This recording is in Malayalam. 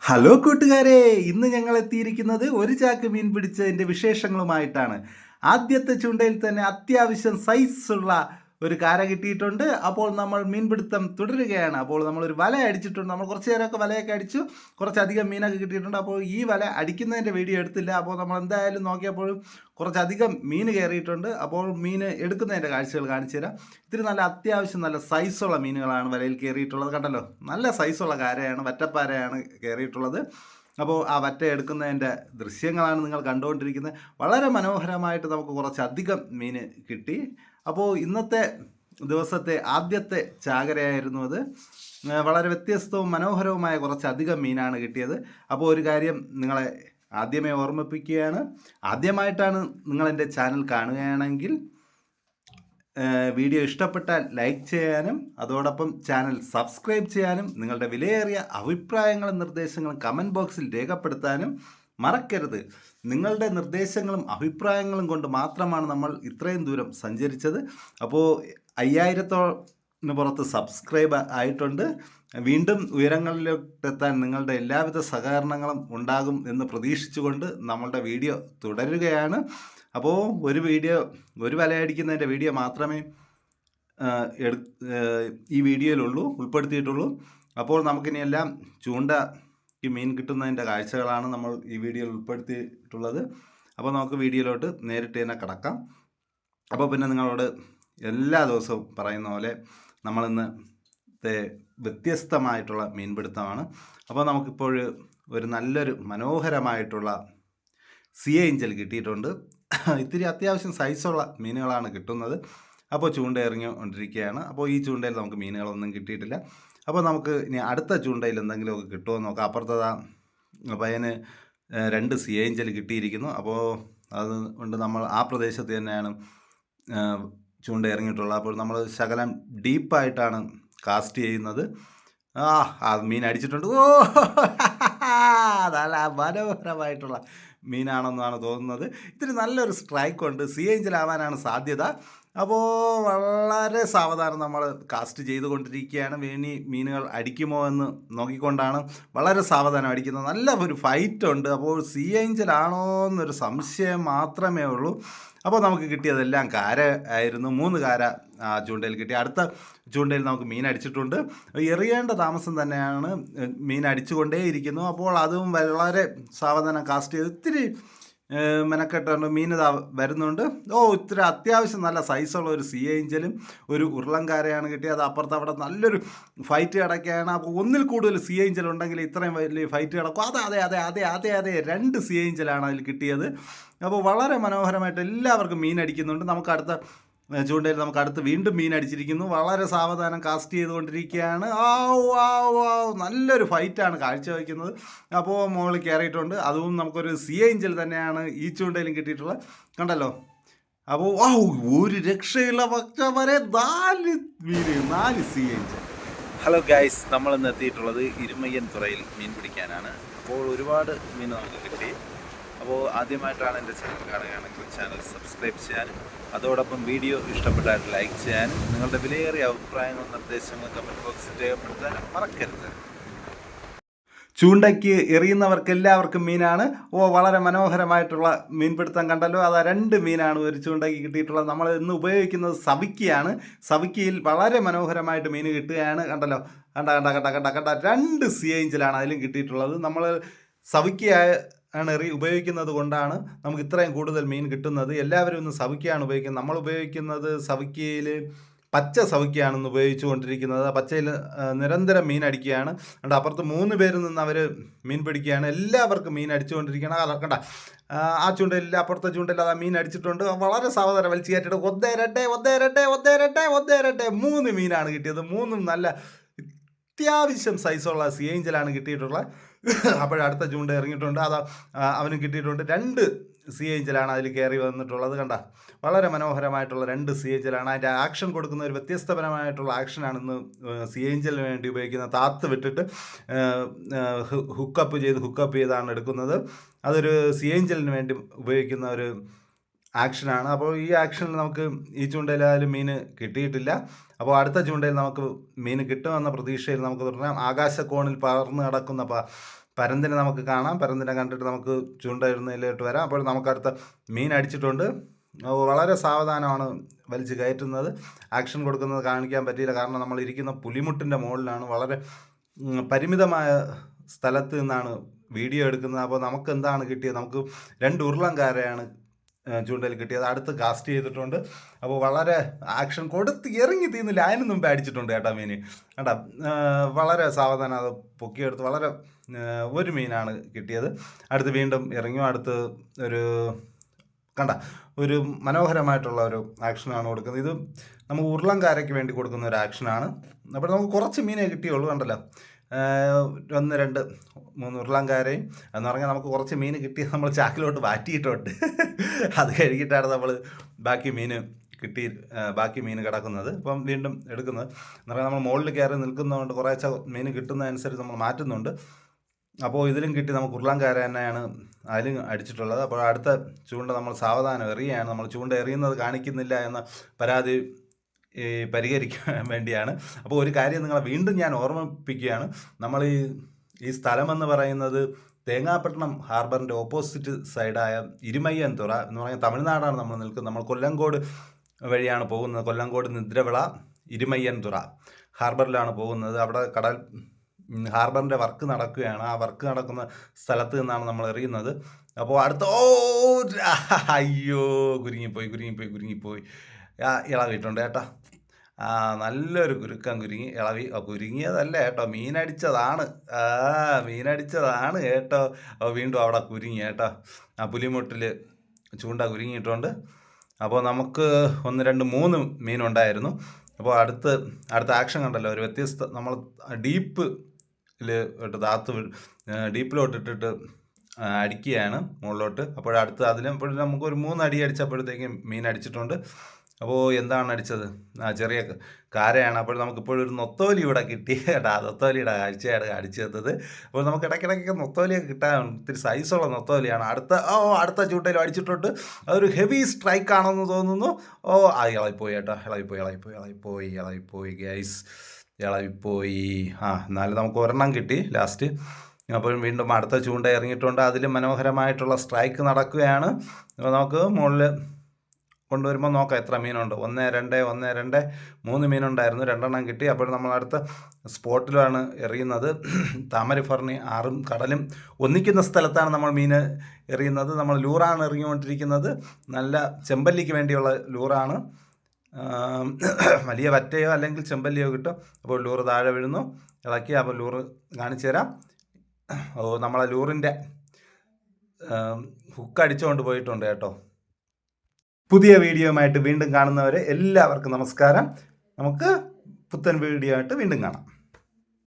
ഹലോ കൂട്ടുകാരെ, ഇന്ന് ഞങ്ങൾ എത്തിയിരിക്കുന്നത് ഒരു ചാക്ക് മീൻ പിടിച്ചതിൻ്റെ വിശേഷങ്ങളുമായിട്ടാണ്. ആദ്യത്തെ ചൂണ്ടയിൽ തന്നെ അത്യാവശ്യം സൈസുള്ള ഒരു കാര കിട്ടിയിട്ടുണ്ട്. അപ്പോൾ നമ്മൾ മീൻപിടുത്തം തുടരുകയാണ്. അപ്പോൾ നമ്മളൊരു വല അടിച്ചിട്ടുണ്ട്. നമ്മൾ കുറച്ച് നേരമൊക്കെ വലയൊക്കെ അടിച്ചു, കുറച്ചധികം മീനൊക്കെ കിട്ടിയിട്ടുണ്ട്. അപ്പോൾ ഈ വല അടിക്കുന്നതിൻ്റെ വീഡിയോ എടുത്തില്ല. അപ്പോൾ നമ്മൾ എന്തായാലും നോക്കിയപ്പോഴും കുറച്ചധികം മീൻ കയറിയിട്ടുണ്ട്. അപ്പോൾ മീൻ എടുക്കുന്നതിൻ്റെ കാഴ്ചകൾ കാണിച്ചു തരാം. ഇത്തിരി നല്ല അത്യാവശ്യം നല്ല സൈസുള്ള മീനുകളാണ് വലയിൽ കയറിയിട്ടുള്ളത്. കണ്ടല്ലോ, നല്ല സൈസുള്ള കാരയാണ്, വറ്റപ്പാരയാണ് കയറിയിട്ടുള്ളത്. അപ്പോൾ ആ വറ്റ എടുക്കുന്നതിൻ്റെ ദൃശ്യങ്ങളാണ് നിങ്ങൾ കണ്ടുകൊണ്ടിരിക്കുന്നത്. വളരെ മനോഹരമായിട്ട് നമുക്ക് കുറച്ചധികം മീൻ കിട്ടി. അപ്പോൾ ഇന്നത്തെ ദിവസത്തെ ആദ്യത്തെ ചാകരയായിരുന്നു അത്. വളരെ വ്യത്യസ്തവും മനോഹരവുമായ കുറച്ചധികം മീനാണ് കിട്ടിയത്. അപ്പോൾ ഒരു കാര്യം നിങ്ങളെ ആദ്യമേ ഓർമ്മിപ്പിക്കുകയാണ്. ആദ്യമായിട്ടാണ് നിങ്ങൾ എൻ്റെ ചാനൽ കാണുകയാണെങ്കിൽ വീഡിയോ ഇഷ്ടപ്പെട്ടാൽ ലൈക്ക് ചെയ്യാനും അതോടൊപ്പം ചാനൽ സബ്സ്ക്രൈബ് ചെയ്യാനും നിങ്ങളുടെ വിലയേറിയ അഭിപ്രായങ്ങളും നിർദ്ദേശങ്ങളും കമൻറ്റ് ബോക്സിൽ രേഖപ്പെടുത്താനും മറക്കരുത്. നിങ്ങളുടെ നിർദ്ദേശങ്ങളും അഭിപ്രായങ്ങളും കൊണ്ട് മാത്രമാണ് നമ്മൾ ഇത്രയും ദൂരം സഞ്ചരിച്ചത്. അപ്പോൾ 5000-ന് പുറത്ത് സബ്സ്ക്രൈബ് ആയിട്ടുണ്ട്. വീണ്ടും ഉയരങ്ങളിലെത്താൻ നിങ്ങളുടെ എല്ലാവിധ സഹകരണങ്ങളും ഉണ്ടാകും എന്ന് പ്രതീക്ഷിച്ചുകൊണ്ട് നമ്മളുടെ വീഡിയോ തുടരുകയാണ്. അപ്പോൾ ഒരു വലയടിക്കുന്നതിൻ്റെ വീഡിയോ മാത്രമേ ഈ വീഡിയോയിലുള്ളൂ, ഉൾപ്പെടുത്തിയിട്ടുള്ളൂ. അപ്പോൾ നമുക്കിനിയെല്ലാം ഈ മീൻ കിട്ടുന്നതിൻ്റെ കാഴ്ചകളാണ് നമ്മൾ ഈ വീഡിയോയിൽ ഉൾപ്പെടുത്തിയിട്ടുള്ളത്. അപ്പോൾ നമുക്ക് വീഡിയോയിലോട്ട് നേരിട്ട് തന്നെ കിടക്കാം. അപ്പോൾ പിന്നെ നിങ്ങളോട് എല്ലാ ദിവസവും പറയുന്ന പോലെ നമ്മളിന്നത്തെ വ്യത്യസ്തമായിട്ടുള്ള മീൻപിടുത്തമാണ്. അപ്പോൾ നമുക്കിപ്പോൾ ഒരു നല്ലൊരു മനോഹരമായിട്ടുള്ള സീ ഏഞ്ചൽ കിട്ടിയിട്ടുണ്ട്. ഇത്തിരി അത്യാവശ്യം സൈസുള്ള മീനുകളാണ് കിട്ടുന്നത്. അപ്പോൾ ചൂണ്ട ഇറങ്ങിക്കൊണ്ടിരിക്കുകയാണ്. അപ്പോൾ ഈ ചൂണ്ടയിൽ നമുക്ക് മീനുകളൊന്നും കിട്ടിയിട്ടില്ല. അപ്പോൾ നമുക്ക് ഇനി അടുത്ത ചൂണ്ടയിൽ എന്തെങ്കിലുമൊക്കെ കിട്ടുമോ നോക്കാം. അപ്പുറത്തതാ പയ്യന് 2 സീ ഏഞ്ചൽ കിട്ടിയിരിക്കുന്നു. അപ്പോൾ അതുകൊണ്ട് നമ്മൾ ആ പ്രദേശത്ത് തന്നെയാണ് ചൂണ്ട ഇറങ്ങിയിട്ടുള്ളത്. അപ്പോൾ നമ്മൾ ശകലം ഡീപ്പായിട്ടാണ് കാസ്റ്റ് ചെയ്യുന്നത്. ആ മീൻ അടിച്ചിട്ടുണ്ട്. ഓ നല്ല മനോഹരമായിട്ടുള്ള മീനാണെന്നാണ് തോന്നുന്നത്. ഇത്തിരി നല്ലൊരു സ്ട്രൈക്കുണ്ട്. സീ ഏഞ്ചൽ ആവാനാണ് സാധ്യത. അപ്പോൾ വളരെ സാവധാനം നമ്മൾ കാസ്റ്റ് ചെയ്തുകൊണ്ടിരിക്കുകയാണ്. മീനുകൾ അടിക്കുമോ എന്ന് നോക്കിക്കൊണ്ടാണ് വളരെ സാവധാനം അടിക്കുന്നത്. നല്ല ഒരു ഫൈറ്റ് ഉണ്ട്. അപ്പോൾ സീ ഏഞ്ചൽ ആണോ എന്നൊരു സംശയം മാത്രമേ ഉള്ളൂ. അപ്പോൾ നമുക്ക് കിട്ടിയതെല്ലാം കാര ആയിരുന്നു. 3 കാര ചൂണ്ടയിൽ കിട്ടി. അടുത്ത ചൂണ്ടയിൽ നമുക്ക് മീൻ അടിച്ചിട്ടുണ്ട്. എറിയേണ്ട താമസം തന്നെയാണ്, മീൻ അടിച്ചുകൊണ്ടേയിരിക്കുന്നു. അപ്പോൾ അതും വളരെ സാവധാനം കാസ്റ്റ് ചെയ്ത് ഇത്തിരി മെനക്കെട്ടുണ്ട്. മീൻ ഇതാ വരുന്നുണ്ട്. ഇത്തിരി അത്യാവശ്യം നല്ല സൈസുള്ള ഒരു സീ ഏഞ്ചലും ഒരു ഉരുളൻകാരയാണ് കിട്ടിയത്. അപ്പുറത്ത് അവിടെ നല്ലൊരു ഫൈറ്റ് കിടക്കുകയാണ്. അപ്പോൾ ഒന്നിൽ കൂടുതൽ സീ ഏഞ്ചൽ ഉണ്ടെങ്കിൽ ഇത്രയും വലിയ ഫൈറ്റ് കിടക്കും. അതെ 2 സീ ഏഞ്ചലാണ് അതിൽ കിട്ടിയത്. അപ്പോൾ വളരെ മനോഹരമായിട്ട് എല്ലാവർക്കും മീൻ അടിക്കുന്നുണ്ട്. നമുക്ക് അടുത്ത ചൂണ്ടയിൽ നമുക്ക് അടുത്ത് വീണ്ടും മീൻ അടിച്ചിരിക്കുന്നു. വളരെ സാവധാനം കാസ്റ്റ് ചെയ്തുകൊണ്ടിരിക്കുകയാണ്. നല്ലൊരു ഫൈറ്റാണ് കാഴ്ചവെക്കുന്നത്. അപ്പോൾ മുകളിൽ കയറിയിട്ടുണ്ട്. അതും നമുക്കൊരു സീ ഏഞ്ചൽ തന്നെയാണ് ഈ ചൂണ്ടയിലും കിട്ടിയിട്ടുള്ളത്. കണ്ടല്ലോ. അപ്പോൾ ഒരു രക്ഷയുള്ള പക്ഷം വരെ 4 സീ ഏഞ്ചൽ. ഹലോ ഗൈസ്, നമ്മളിന്ന് എത്തിയിട്ടുള്ളത് ഇരുമയ്യൻ തുറയിൽ മീൻ പിടിക്കാനാണ്. അപ്പോൾ ഒരുപാട് മീൻ നമുക്ക് കിട്ടി. അപ്പോൾ ആദ്യമായിട്ടാണ് എൻ്റെ ചാനൽ കാണുകയാണെങ്കിൽ ചാനൽ സബ്സ്ക്രൈബ് ചെയ്യാനും അതോടൊപ്പം വീഡിയോ ഇഷ്ടപ്പെട്ടാൽ ലൈക്ക് ചെയ്യാനും നിങ്ങളുടെ വിലയേറിയ അഭിപ്രായങ്ങളും നിർദ്ദേശങ്ങളും കമൻറ്റ് ബോക്സിൽ രേഖപ്പെടുത്താനും മറക്കരുത്. ചൂണ്ടയ്ക്ക് എറിയുന്നവർക്ക് എല്ലാവർക്കും മീനാണ്. വളരെ മനോഹരമായിട്ടുള്ള മീൻപിടുത്തം കണ്ടല്ലോ. 2 മീനാണ് ഒരു ചൂണ്ടയ്ക്ക് കിട്ടിയിട്ടുള്ളത്. നമ്മൾ ഇന്ന് ഉപയോഗിക്കുന്നത് സവിക്കയാണ്. സവിക്കയിൽ വളരെ മനോഹരമായിട്ട് മീൻ കിട്ടുകയാണ്. കണ്ടല്ലോ, കണ്ട 2 സീ ഏഞ്ചലാണ് അതിലും കിട്ടിയിട്ടുള്ളത്. നമ്മൾ സവിക്കയായ ഉപയോഗിക്കുന്നത് കൊണ്ടാണ് നമുക്ക് ഇത്രയും കൂടുതൽ മീൻ കിട്ടുന്നത്. എല്ലാവരും ഇന്ന് സവിക്കയാണ് ഉപയോഗിക്കുന്നത്. നമ്മൾ ഉപയോഗിക്കുന്നത് സവിക്കയിൽ പച്ച സവിക്കയാണെന്ന് ഉപയോഗിച്ചു കൊണ്ടിരിക്കുന്നത്. പച്ചയിൽ നിരന്തരം മീൻ അടിക്കുകയാണ്. അപ്പുറത്ത് 3 പേരിൽ നിന്ന് അവർ മീൻ പിടിക്കുകയാണ്. എല്ലാവർക്കും മീൻ അടിച്ചുകൊണ്ടിരിക്കുകയാണ്. കണ്ട ആ ചൂണ്ടയില്ല, അപ്പുറത്തെ ചൂണ്ടയിൽ അത് മീൻ അടിച്ചിട്ടുണ്ട്. വളരെ സാവധാനം വലിച്ചു കയറ്റിട്ട് 3 മീനാണ് കിട്ടിയത്. 3 നല്ല അത്യാവശ്യം സൈസുള്ള സീ ഏഞ്ചലാണ് കിട്ടിയിട്ടുള്ളത്. അപ്പോഴടുത്ത ചൂണ്ട ഇറങ്ങിയിട്ടുണ്ട്. അവനും കിട്ടിയിട്ടുണ്ട്. 2 സീ ഏഞ്ചലാണ് അതിൽ കയറി വന്നിട്ടുള്ളത്. കണ്ട വളരെ മനോഹരമായിട്ടുള്ള 2 സീ ഏഞ്ചലാണ്. അതിൻ്റെ ആക്ഷൻ കൊടുക്കുന്ന ഒരു വ്യത്യസ്തപരമായിട്ടുള്ള ആക്ഷനാണ് ഇന്ന് സീ ഏഞ്ചലിന് വേണ്ടി ഉപയോഗിക്കുന്നത്. താത്ത് വിട്ടിട്ട് ഹുക്കപ്പ് ചെയ്താണ് എടുക്കുന്നത്. അതൊരു സീ ഏഞ്ചലിന് വേണ്ടി ഉപയോഗിക്കുന്ന ഒരു ആക്ഷനാണ്. അപ്പോൾ ഈ ആക്ഷനിൽ നമുക്ക് ഈ ചൂണ്ടയിലായാലും മീൻ കിട്ടിയിട്ടില്ല. അപ്പോൾ അടുത്ത ചൂണ്ടയിൽ നമുക്ക് മീൻ കിട്ടുമെന്ന പ്രതീക്ഷയിൽ നമുക്ക് തുടരാം. ആകാശക്കോണിൽ പറന്ന് കിടക്കുന്ന പരന്തിനെ നമുക്ക് കാണാം. പരന്തിനെ കണ്ടിട്ട് നമുക്ക് ചൂണ്ടയിടുന്നതിലോട്ട് വരാം. അപ്പോൾ നമുക്കടുത്ത മീൻ അടിച്ചിട്ടുണ്ട്. വളരെ സാവധാനമാണ് വലിച്ച് കയറ്റുന്നത്. ആക്ഷൻ കൊടുക്കുന്നത് കാണിക്കാൻ പറ്റിയില്ല, കാരണം നമ്മൾ ഇരിക്കുന്ന പുലിമുട്ടിൻ്റെ മുകളിലാണ്. വളരെ പരിമിതമായ സ്ഥലത്ത് നിന്നാണ് വീഡിയോ എടുക്കുന്നത്. അപ്പോൾ നമുക്ക് എന്താണ് കിട്ടിയത്? നമുക്ക് 2 ഉരുളൻകാരയാണ് ചൂണ്ടയിൽ കിട്ടിയത്. അടുത്ത് കാസ്റ്റ് ചെയ്തിട്ടുണ്ട്. അപ്പോൾ വളരെ ആക്ഷൻ കൊടുത്ത് ഇറങ്ങി തീർന്നില്ല, അതിന് മുമ്പേ അടിച്ചിട്ടുണ്ട് കേട്ടോ മീൻ. കേട്ടോ വളരെ സാവധാനം അത് പൊക്കിയെടുത്ത് വളരെ ഒരു മീനാണ് കിട്ടിയത്. അടുത്ത് വീണ്ടും ഇറങ്ങി. അടുത്ത് ഒരു കണ്ട ഒരു മനോഹരമായിട്ടുള്ള ഒരു ആക്ഷനാണ് കൊടുക്കുന്നത്. ഇത് നമുക്ക് ഉരുളൻകാരയ്ക്ക് വേണ്ടി കൊടുക്കുന്ന ഒരു ആക്ഷനാണ്. അപ്പോൾ നമുക്ക് കുറച്ച് മീനേ കിട്ടിയുള്ളൂ. കണ്ടല്ലോ, 1 2 3 ഉരുളൻകാരയും എന്ന് പറഞ്ഞാൽ നമുക്ക് കുറച്ച് മീൻ കിട്ടി നമ്മൾ ചാക്കിലോട്ട് മാറ്റിയിട്ടുണ്ട്. അത് കഴിഞ്ഞിട്ടാണ് നമ്മൾ ബാക്കി മീൻ കിടക്കുന്നത്. അപ്പം വീണ്ടും എടുക്കുന്നത് എന്ന് പറഞ്ഞാൽ നമ്മൾ മുകളിൽ കയറി നിൽക്കുന്നതുകൊണ്ട് കുറേശ്ശെ മീൻ കിട്ടുന്നതനുസരിച്ച് നമ്മൾ മാറ്റുന്നുണ്ട്. അപ്പോൾ ഇതിലും കിട്ടി നമുക്ക് ഉരുളൻകാര തന്നെയാണ് അതിലും അടിച്ചിട്ടുള്ളത്. അപ്പോൾ അടുത്ത ചൂണ്ട നമ്മൾ സാവധാനം എറിയുകയാണ്. നമ്മൾ ചൂണ്ട എറിയുന്നത് കാണിക്കുന്നില്ല എന്ന പരാതി പരിഹരിക്കാൻ വേണ്ടിയാണ്. അപ്പോൾ ഒരു കാര്യം നിങ്ങളെ വീണ്ടും ഞാൻ ഓർമ്മിപ്പിക്കുകയാണ്. നമ്മൾ ഈ സ്ഥലമെന്ന് പറയുന്നത് തേങ്ങാപ്പട്ടണം ഹാർബറിൻ്റെ ഓപ്പോസിറ്റ് സൈഡായ ഇരുമയ്യൻതുറ എന്ന് പറഞ്ഞാൽ തമിഴ്നാടാണ് നമ്മൾ നിൽക്കുന്നത്. നമ്മൾ കൊല്ലങ്കോട് വഴിയാണ് പോകുന്നത്. കൊല്ലങ്കോട് നിദ്രവിള ഇരുമയ്യൻതുറ ഹാർബറിലാണ് പോകുന്നത്. അവിടെ ഹാർബറിൻ്റെ വർക്ക് നടക്കുകയാണ്. ആ വർക്ക് നടക്കുന്ന സ്ഥലത്ത് നിന്നാണ് നമ്മൾ എറിയുന്നത്. അപ്പോൾ അയ്യോ കുരുങ്ങിപ്പോയി ഇളവിട്ടുണ്ട് കേട്ടോ. നല്ലൊരു കുരുക്കം കുരുങ്ങിയതല്ല കേട്ടോ, മീനടിച്ചതാണ് കേട്ടോ. വീണ്ടും അവിടെ കുരുങ്ങി കേട്ടോ. ആ പുലിമുട്ടിൽ ചൂണ്ട കുരുങ്ങിയിട്ടുണ്ട്. അപ്പോൾ നമുക്ക് 1 2 3 മീനുണ്ടായിരുന്നു. അപ്പോൾ അടുത്ത ആക്ഷൻ കണ്ടല്ലോ, ഒരു വ്യത്യസ്ത നമ്മൾ ഡീപ്പിലോട്ടിട്ടിട്ട് അടിക്കുകയാണ് മുകളിലോട്ട്. അപ്പോഴടുത്ത് അതിലും നമുക്കൊരു 3 അടി അടിച്ചപ്പോഴത്തേക്കും മീൻ അടിച്ചിട്ടുണ്ട്. അപ്പോൾ എന്താണ് അടിച്ചത്? ചെറിയ കാരയാണ്. അപ്പോൾ നമുക്കിപ്പോഴൊരു ഒരു നൊത്തോലി ഇവിടെ കിട്ടി കേട്ടോ. ആ നൊത്തോലിയുടെ കാഴ്ചയാണ് കാണിച്ചു തന്നത്. അപ്പോൾ നമുക്ക് ഇടയ്ക്കിടയ്ക്ക് നൊത്തോലിയൊക്കെ കിട്ടാൻ ഒത്തിരി സൈസുള്ള നൊത്തോലിയാണ്. അടുത്ത ചൂട്ടയിലും അടിച്ചിട്ടുണ്ട്. അതൊരു ഹെവി സ്ട്രൈക്ക് ആണെന്ന് തോന്നുന്നു. ഇളകിപ്പോയി കേട്ടോ, ഇളകിപ്പോയി ഗൈസ്, ഇളകിപ്പോയി. എന്നാലും നമുക്ക് ഒരെണ്ണം കിട്ടി ലാസ്റ്റ്. അപ്പോൾ വീണ്ടും അടുത്ത ചൂണ്ട ഇറങ്ങിയിട്ടുണ്ട്. അതിലും മനോഹരമായിട്ടുള്ള സ്ട്രൈക്ക് നടക്കുകയാണ്. അപ്പോൾ നമുക്ക് മുകളിൽ കൊണ്ടുവരുമ്പോൾ നോക്കാം എത്ര മീനുണ്ട്. 1 2 3 മീനുണ്ടായിരുന്നു, 2 എണ്ണം കിട്ടി. അപ്പോൾ നമ്മൾ അടുത്ത സ്പോട്ടിലാണ് എറിയുന്നത്. താമരഫർണി ആറും കടലും ഒന്നിക്കുന്ന സ്ഥലത്താണ് നമ്മൾ മീൻ എറിയുന്നത്. നമ്മൾ ലൂറാണ് എറിഞ്ഞുകൊണ്ടിരിക്കുന്നത്. നല്ല ചെമ്പല്ലിക്ക് വേണ്ടിയുള്ള ലൂറാണ്. വലിയ വറ്റയോ അല്ലെങ്കിൽ ചെമ്പല്ലിയോ കിട്ടും. അപ്പോൾ ലൂറ് താഴെ വീഴുന്നു, ഇളക്കി. അപ്പോൾ ലൂറ് കാണിച്ചു തരാം. നമ്മളെ ലൂറിൻ്റെ ഹുക്ക് അടിച്ചുകൊണ്ട് പോയിട്ടുണ്ട് കേട്ടോ. പുതിയ വീഡിയോയുമായിട്ട് വീണ്ടും കാണുന്നവരെ എല്ലാവർക്കും നമസ്കാരം. നമുക്ക് പുത്തൻ വീഡിയോ ആയിട്ട് വീണ്ടും കാണാം.